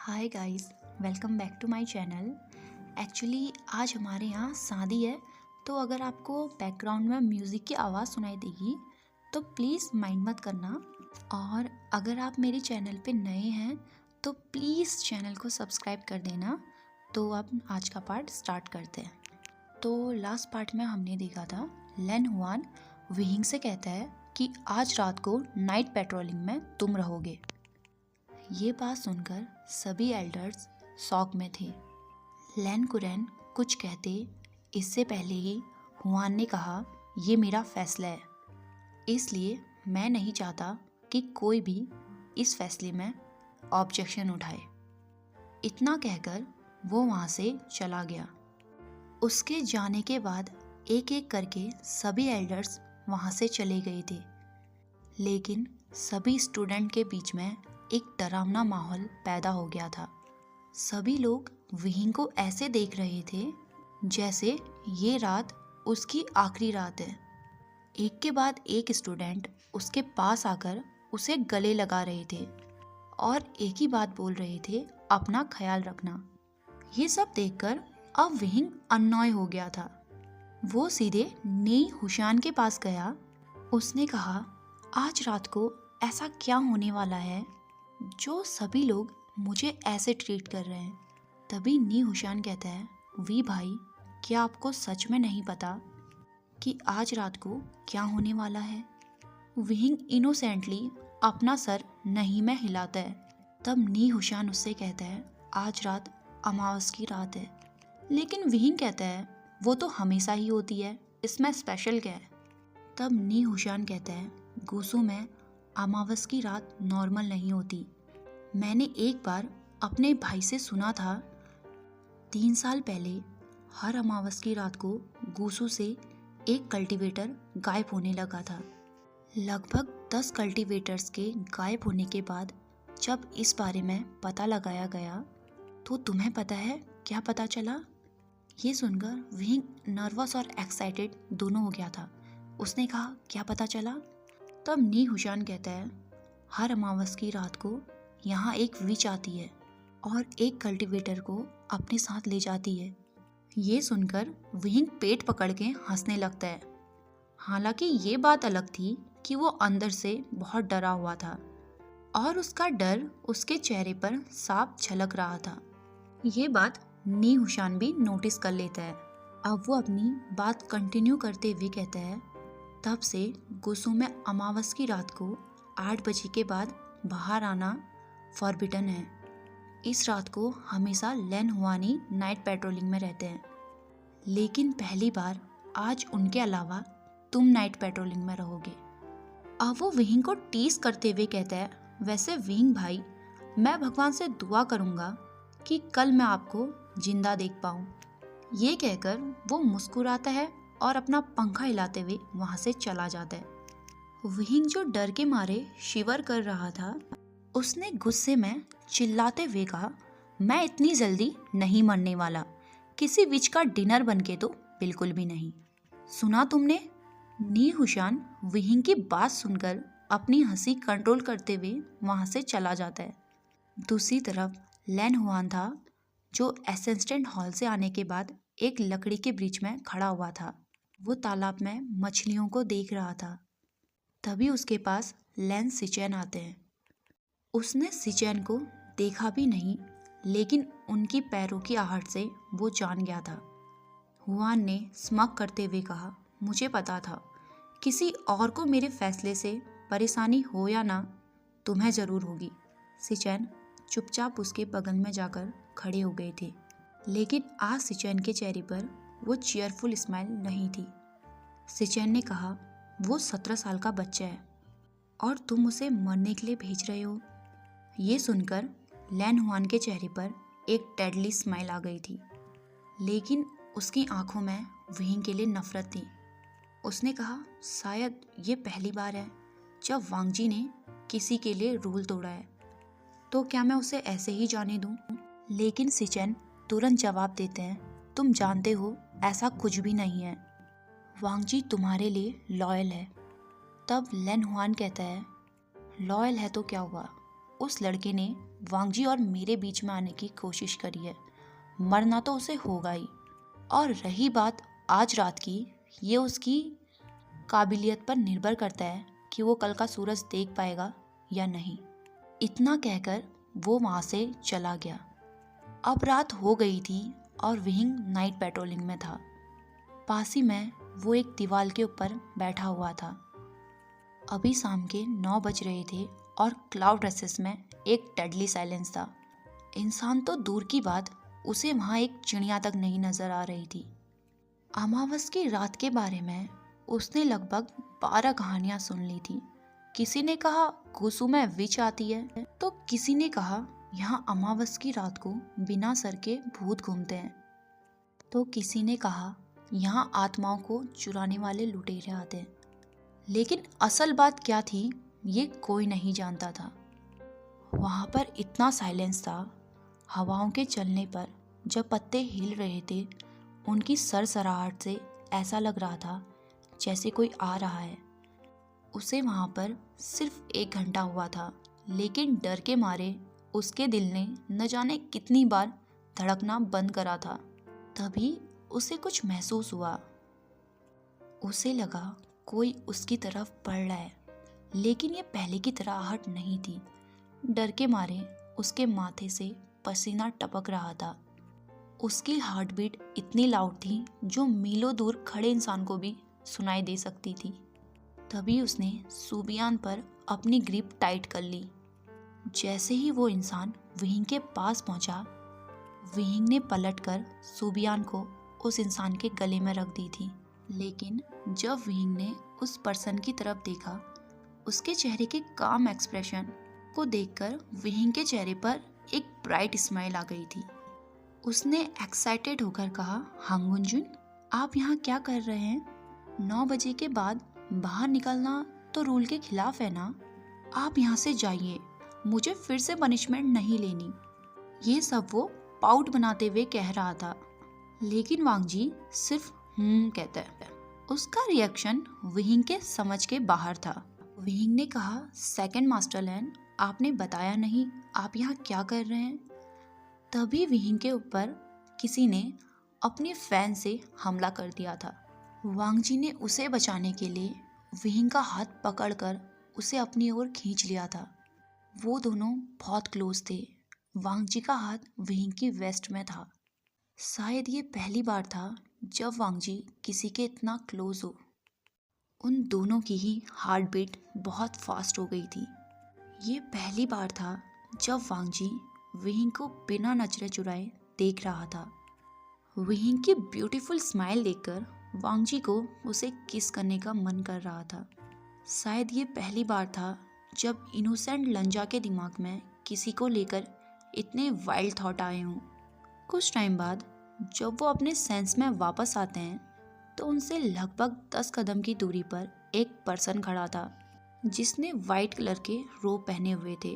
Hi guys, welcome back to my channel. Actually आज हमारे यहाँ शादी है, तो अगर आपको बैकग्राउंड में म्यूज़िक की आवाज़ सुनाई देगी तो प्लीज़ माइंड मत करना। और अगर आप मेरे चैनल पे नए हैं तो प्लीज़ चैनल को सब्सक्राइब कर देना। तो अब आज का पार्ट स्टार्ट करते हैं। तो लास्ट पार्ट में हमने देखा था लेन हुआन विहिंग से कहता है कि आज रात को नाइट पेट्रोलिंग में तुम रहोगे। ये बात सुनकर सभी एल्डर्स शॉक में थे। लैन कुरैन कुछ कहते इससे पहले ही हुआन ने कहा, ये मेरा फैसला है, इसलिए मैं नहीं चाहता कि कोई भी इस फैसले में ऑब्जेक्शन उठाए। इतना कहकर वो वहाँ से चला गया। उसके जाने के बाद एक एक करके सभी एल्डर्स वहाँ से चले गए थे, लेकिन सभी स्टूडेंट के बीच में एक डरावना माहौल पैदा हो गया था। सभी लोग विहिंग को ऐसे देख रहे थे जैसे ये रात उसकी आखिरी रात है। एक के बाद एक स्टूडेंट उसके पास आकर उसे गले लगा रहे थे और एक ही बात बोल रहे थे, अपना ख्याल रखना। ये सब देखकर अब विहिंग अननॉय हो गया था। वो सीधे नेई हुशान के पास गया। उसने कहा, आज रात को ऐसा क्या होने वाला है जो सभी लोग मुझे ऐसे ट्रीट कर रहे हैं। तभी नी हुशान कहता है, वी भाई, क्या आपको सच में नहीं पता कि आज रात को क्या होने वाला है? विहिंग इनोसेंटली अपना सर नहीं में हिलाता है। तब नी हुशान उससे कहता है, आज रात अमावस की रात है। लेकिन विहिंग कहता है, वो तो हमेशा ही होती है, इसमें स्पेशल क्या है? तब नी हुशान कहता है, गुसू में अमावस की रात नॉर्मल नहीं होती। मैंने एक बार अपने भाई से सुना था, 3 साल पहले हर अमावस की रात को गुसू से एक कल्टीवेटर गायब होने लगा था। लगभग 10 कल्टीवेटर्स के गायब होने के बाद जब इस बारे में पता लगाया गया तो तुम्हें पता है क्या पता चला? ये सुनकर विहिंग नर्वस और एक्साइटेड दोनों हो गया था। उसने कहा, क्या पता चला? तब नी हुशान कहता है, हर अमावस की रात को यहाँ एक विच आती है और एक कल्टीवेटर को अपने साथ ले जाती है। ये सुनकर विहिंग पेट पकड़ के हंसने लगता है। हालांकि ये बात अलग थी कि वो अंदर से बहुत डरा हुआ था और उसका डर उसके चेहरे पर साफ झलक रहा था। ये बात नी हुशान भी नोटिस कर लेता है। अब वो अपनी बात कंटिन्यू करते हुए कहता है, तब से गुसू में अमावस की रात को 8 बजे के बाद बाहर आना फॉरबिडन है। इस रात को हमेशा लैन हुआनी नाइट पेट्रोलिंग में रहते हैं, लेकिन पहली बार आज उनके अलावा तुम नाइट पेट्रोलिंग में रहोगे। अब वो विहिंग को टीज करते हुए कहता है, वैसे विहिंग भाई, मैं भगवान से दुआ करूँगा कि कल मैं आपको जिंदा देख पाऊँ। ये कहकर वो मुस्कुराता है और अपना पंखा हिलाते हुए वहाँ से चला जाता है। विहिंग जो डर के मारे शिवर कर रहा था, उसने गुस्से में चिल्लाते हुए कहा, मैं इतनी जल्दी नहीं मरने वाला, किसी विच का डिनर बनके तो बिल्कुल भी नहीं। सुना तुमने? नी हुशान विहिंग की बात सुनकर अपनी हंसी कंट्रोल करते हुए वहाँ से चला जाता है। दूसरी तरफ लैन हुआन था, जो असिस्टेंट हॉल से आने के बाद एक लकड़ी के ब्रिज में खड़ा हुआ था। वो तालाब में मछलियों को देख रहा था। तभी उसके पास लैन सिचेन आते हैं। उसने सिचेन को देखा भी नहीं, लेकिन उनकी पैरों की आहट से वो जान गया था। हुआन ने स्मग करते हुए कहा, मुझे पता था, किसी और को मेरे फैसले से परेशानी हो या ना, तुम्हें ज़रूर होगी। सिचेन चुपचाप उसके बगल में जाकर खड़े हो गए थे, लेकिन आज सिचेन के चेहरे पर वो चीयरफुल स्माइल नहीं थी। सिचेन ने कहा, वो 17 साल का बच्चा है और तुम उसे मरने के लिए भेज रहे हो। ये सुनकर लैन हुआन के चेहरे पर एक डेडली स्माइल आ गई थी, लेकिन उसकी आंखों में विहिंग के लिए नफरत थी। उसने कहा, शायद ये पहली बार है जब वांगजी ने किसी के लिए रूल तोड़ा है, तो क्या मैं उसे ऐसे ही जाने दूं? लेकिन सिचेन तुरंत जवाब देते हैं, तुम जानते हो ऐसा कुछ भी नहीं है, वांगजी तुम्हारे लिए लॉयल है। तब लैन हुआन कहता है, लॉयल है तो क्या हुआ, उस लड़के ने वांगजी और मेरे बीच में आने की कोशिश करी है, मरना तो उसे होगा ही। और रही बात आज रात की, ये उसकी काबिलियत पर निर्भर करता है कि वो कल का सूरज देख पाएगा या नहीं। इतना कहकर वो वहाँ से चला गया। अब रात हो गई थी और विहिंग नाइट पेट्रोलिंग में था। पास ही में वो एक दीवार के ऊपर बैठा हुआ था। अभी शाम के 9 बज रहे थे और क्लाउड रेसेस में एक डेडली साइलेंस था। इंसान तो दूर की बात, उसे वहाँ एक चिड़िया तक नहीं नजर आ रही थी। अमावस की रात के बारे में उसने लगभग 12 कहानियां सुन ली थी। किसी ने कहा गुसु में विच आती है, तो किसी ने कहा यहाँ अमावस की रात को बिना सर के भूत घूमते हैं, तो किसी ने कहा यहाँ आत्माओं को चुराने वाले लुटेरे आते हैं। लेकिन असल बात क्या थी ये कोई नहीं जानता था। वहाँ पर इतना साइलेंस था, हवाओं के चलने पर जब पत्ते हिल रहे थे उनकी सरसराहट से ऐसा लग रहा था जैसे कोई आ रहा है। उसे वहाँ पर सिर्फ 1 घंटा हुआ था, लेकिन डर के मारे उसके दिल ने न जाने कितनी बार धड़कना बंद करा था। तभी उसे कुछ महसूस हुआ। उसे लगा कोई उसकी तरफ बढ़ रहा है, लेकिन ये पहले की तरह आहट नहीं थी। डर के मारे उसके माथे से पसीना टपक रहा था। उसकी हार्ट बीट इतनी लाउड थी जो मीलों दूर खड़े इंसान को भी सुनाई दे सकती थी। तभी उसने सूबियान पर अपनी ग्रिप टाइट कर ली। जैसे ही वो इंसान विहिंग के पास पहुंचा, विहिंग ने पलटकर सूबियान को उस इंसान के गले में रख दी थी। लेकिन जब विहिंग ने उस पर्सन की तरफ देखा, उसके चेहरे के काम एक्सप्रेशन को देखकर विहिंग के चेहरे पर एक ब्राइट स्माइल आ गई थी। उसने एक्साइटेड होकर कहा, हांगुनजुन, आप यहाँ क्या कर रहे हैं? 9 बजे के बाद बाहर निकलना तो रूल के खिलाफ है ना। आप यहाँ से जाइए, मुझे फिर से पनिशमेंट नहीं लेनी। ये सब वो पाउट बनाते हुए कह रहा था, लेकिन वांगजी सिर्फ कहता है। उसका रिएक्शन विहिंग के समझ के बाहर था। विहिंग ने कहा, सेकंड मास्टरलैंड, आपने बताया नहीं आप यहाँ क्या कर रहे हैं? तभी विहिंग के ऊपर किसी ने अपने फैन से हमला कर दिया था। वांगजी ने उसे बचाने के लिए विहिंग का हाथ पकड़कर उसे अपनी ओर खींच लिया था। वो दोनों बहुत क्लोज थे। वांगजी का हाथ विहिंग की वेस्ट में था। शायद ये पहली बार था जब वांगजी किसी के इतना क्लोज हो। उन दोनों की ही हार्ट बीट बहुत फास्ट हो गई थी। ये पहली बार था जब वांगजी विहिंग को बिना नजरें चुराए देख रहा था। विहिंग की ब्यूटीफुल स्माइल देखकर वांगजी को उसे किस करने का मन कर रहा था। शायद ये पहली बार था जब इनोसेंट लंजा के दिमाग में किसी को लेकर इतने वाइल्ड थॉट आए हों। कुछ टाइम बाद जब वो अपने सेंस में वापस आते हैं तो उनसे लगभग 10 कदम की दूरी पर एक पर्सन खड़ा था जिसने वाइट कलर के रोब पहने हुए थे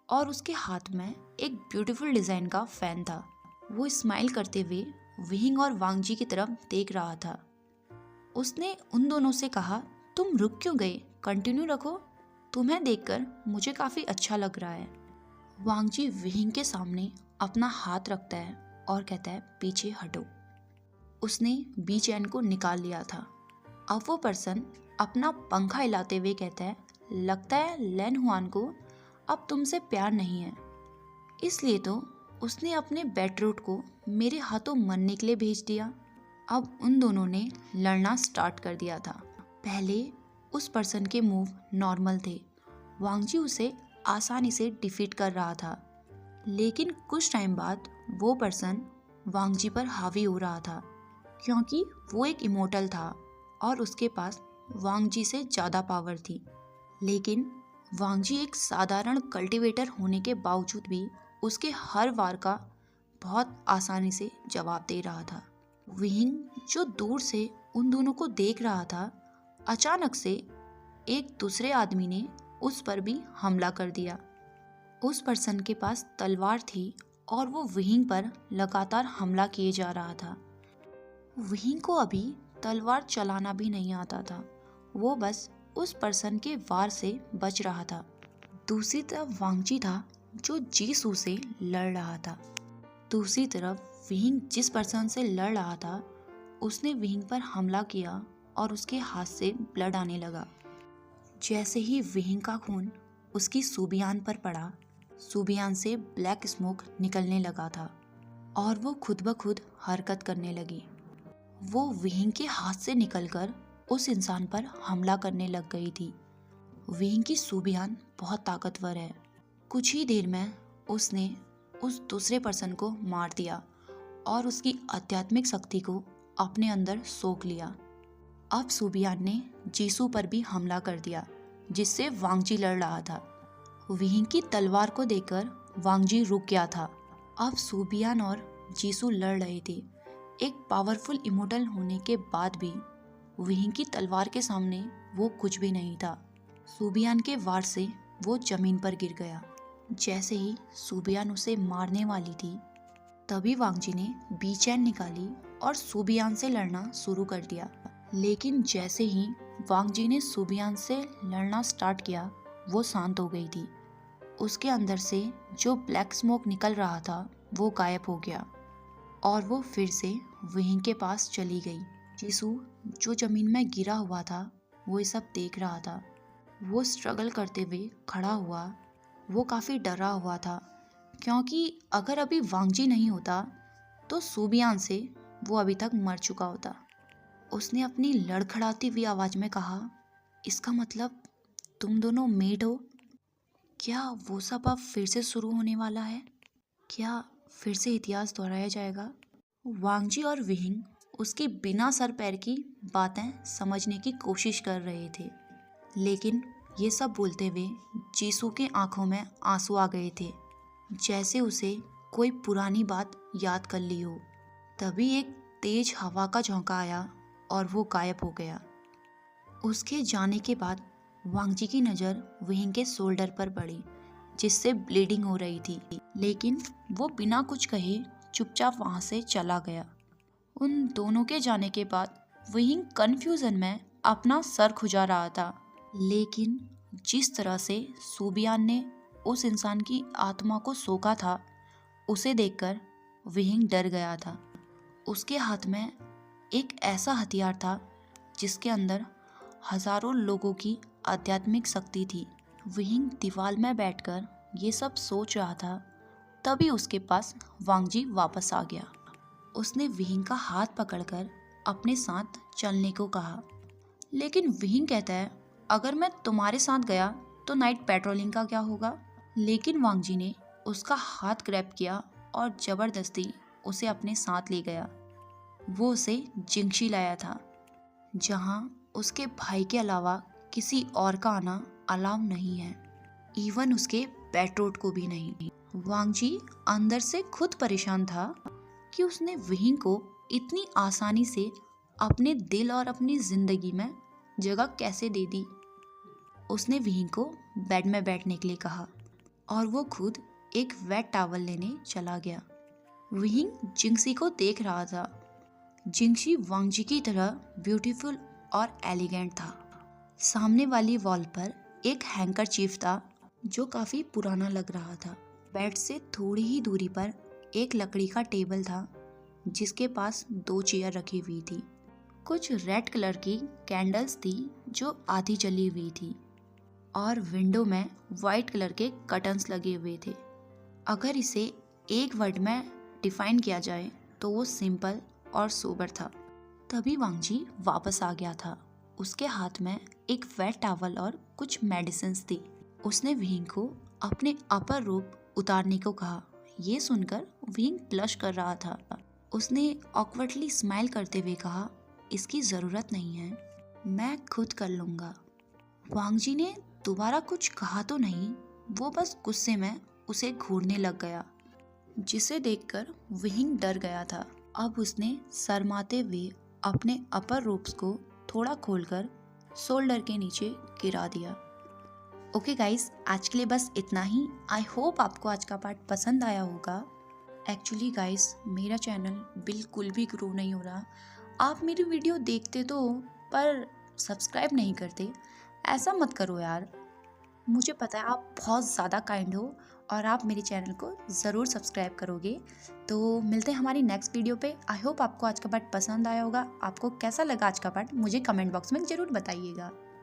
और उसके हाथ में एक ब्यूटीफुल डिज़ाइन का फैन था। वो स्माइल करते हुए विहिंग और वांगजी की तरफ देख रहा था। उसने उन दोनों से कहा, तुम रुक क्यों गए? कंटिन्यू रखो, तुम्हें देखकर मुझे काफ़ी अच्छा लग रहा है। वांगजी विहिंग के सामने अपना हाथ रखता है और कहता है, पीछे हटो। उसने बी चैन को निकाल लिया था। अब वो पर्सन अपना पंखा हिलाते हुए कहता है, लगता है लैन हुआन को अब तुमसे प्यार नहीं है, इसलिए तो उसने अपने बेटरूट को मेरे हाथों मरने के लिए भेज दिया। अब उन दोनों ने लड़ना स्टार्ट कर दिया था। पहले उस पर्सन के मूव नॉर्मल थे, वांगजी उसे आसानी से डिफीट कर रहा था, लेकिन कुछ टाइम बाद वो पर्सन वांगजी पर हावी हो रहा था क्योंकि वो एक इमोर्टल था और उसके पास वांगजी से ज़्यादा पावर थी। लेकिन वांगजी एक साधारण कल्टीवेटर होने के बावजूद भी उसके हर वार का बहुत आसानी से जवाब दे रहा था। विहिंग जो दूर से उन दोनों को देख रहा था, अचानक से एक दूसरे आदमी ने उस पर भी हमला कर दिया। उस पर्सन के पास तलवार थी और वो विहिंग पर लगातार हमला किए जा रहा था। विहिंग को अभी तलवार चलाना भी नहीं आता था, वो बस उस पर्सन के वार से बच रहा था। दूसरी तरफ वांगजी था जो जीसू से लड़ रहा था। दूसरी तरफ विहिंग जिस पर्सन से लड़ रहा था उसने विहिंग पर हमला किया और उसके हाथ से ब्लड आने लगा। जैसे ही विहिंग का खून उसकी सूबियान पर पड़ा, सूबियान से ब्लैक स्मोक निकलने लगा था और वो खुद ब खुद हरकत करने लगी। वो विहिंग के हाथ से निकलकर उस इंसान पर हमला करने लग गई थी। विहिंग की सूबियान बहुत ताकतवर है। कुछ ही देर में उसने उस दूसरे पर्सन को मार दिया और उसकी आध्यात्मिक शक्ति को अपने अंदर सोख लिया। अब सूबियान ने जीसू पर भी हमला कर दिया जिससे वांगजी लड़ रहा था। विहिंग की तलवार को देखकर वांगजी रुक गया था। अब सूबियान और जीसू लड़ रहे थे। एक पावरफुल इमोर्टल होने के बाद भी विहिंग की तलवार के सामने वो कुछ भी नहीं था। सूबियान के वार से वो जमीन पर गिर गया। जैसे ही सूबियान उसे मारने वाली थी तभी वांगजी ने बीचैन निकाली और सूबियान से लड़ना शुरू कर दिया। लेकिन जैसे ही वांगजी ने सूबियान से लड़ना स्टार्ट किया वो शांत हो गई थी। उसके अंदर से जो ब्लैक स्मोक निकल रहा था वो गायब हो गया और वो फिर से विहिंग के पास चली गई। जीसू जो जमीन में गिरा हुआ था वो ये सब देख रहा था। वो स्ट्रगल करते हुए खड़ा हुआ। वो काफ़ी डरा हुआ था क्योंकि अगर अभी वांगजी नहीं होता तो सूबियान से वो अभी तक मर चुका होता। उसने अपनी लड़खड़ाती हुई आवाज़ में कहा, इसका मतलब तुम दोनों मेट हो? क्या वो सब अब फिर से शुरू होने वाला है? क्या फिर से इतिहास दोहराया जाएगा? वांगजी और विहिंग उसकी बिना सर पैर की बातें समझने की कोशिश कर रहे थे, लेकिन ये सब बोलते हुए जीसू के आंखों में आंसू आ गए थे, जैसे उसे कोई पुरानी बात याद कर ली हो। तभी एक तेज हवा का झोंका आया और वो गायब हो गया। उसके जाने के बाद वांगजी की नज़र विहिंग के शोल्डर पर पड़ी जिससे ब्लीडिंग हो रही थी, लेकिन वो बिना कुछ कहे चुपचाप वहाँ से चला गया। उन दोनों के जाने के बाद विहिंग कन्फ्यूज़न में अपना सर खुजा रहा था, लेकिन जिस तरह से सूबियान ने उस इंसान की आत्मा को सोखा था उसे देखकर विहिंग डर गया था। उसके हाथ में एक ऐसा हथियार था जिसके अंदर हजारों लोगों की आध्यात्मिक शक्ति थी। विहिंग दीवार में बैठकर ये सब सोच रहा था, तभी उसके पास वांगजी वापस आ गया। उसने विहिंग का हाथ पकड़कर अपने साथ चलने को कहा, लेकिन विहिंग कहता है, अगर मैं तुम्हारे साथ गया तो नाइट पेट्रोलिंग का क्या होगा? लेकिन वांगजी ने उसका हाथ ग्रैब किया और ज़बरदस्ती उसे अपने साथ ले गया। वो उसे जिंगशी लाया था, जहाँ उसके भाई के अलावा किसी और का आना अलाउ नहीं है, इवन उसके बेट्रोट को भी नहीं। वांगजी अंदर से खुद परेशान था कि उसने विहिंग को इतनी आसानी से अपने दिल और अपनी जिंदगी में जगह कैसे दे दी। उसने विहिंग को बेड में बैठने के लिए कहा और वो खुद एक वेट टॉवल लेने चला गया। विहिंग जिंगसी को देख रहा था। जिंगशी वांगजी की तरह ब्यूटीफुल और एलिगेंट था। सामने वाली वॉल पर एक हैंकरचीफ था जो काफ़ी पुराना लग रहा था। बेड से थोड़ी ही दूरी पर एक लकड़ी का टेबल था जिसके पास 2 चेयर रखी हुई थी। कुछ रेड कलर की कैंडल्स थी जो आधी जली हुई थी और विंडो में वाइट कलर के कर्टन्स लगे हुए थे। अगर इसे एक वर्ड में डिफाइन किया जाए तो वो सिंपल और सोबर था। तभी वांगजी वापस आ गया था। उसके हाथ में एक वेट टॉवल और कुछ मेडिसिन्स थी। उसने विहिंग को अपने अपर रोब उतारने को कहा। ये सुनकर विहिंग ब्लश कर रहा था। उसने ऑकवर्डली स्माइल करते हुए कहा, इसकी ज़रूरत नहीं है, मैं खुद कर लूँगा। वांगजी ने दोबारा कुछ कहा तो नहीं, वो बस गुस्से में उसे घूरने लग गया, जिसे देखकर विहिंग डर गया था। अब उसने शर्माते हुए अपने अपर रोब्स को थोड़ा खोलकर शोल्डर के नीचे गिरा दिया। ओके गाइस, आज के लिए बस इतना ही। आई होप आपको आज का पार्ट पसंद आया होगा। एक्चुअली गाइस, मेरा चैनल बिल्कुल भी ग्रो नहीं हो रहा। आप मेरी वीडियो देखते तो हो पर सब्सक्राइब नहीं करते। ऐसा मत करो यार। मुझे पता है आप बहुत ज़्यादा काइंड हो और आप मेरे चैनल को ज़रूर सब्सक्राइब करोगे। तो मिलते हैं हमारी नेक्स्ट वीडियो पे। आई होप आपको आज का पार्ट पसंद आया होगा। आपको कैसा लगा आज का पार्ट मुझे कमेंट बॉक्स में ज़रूर बताइएगा।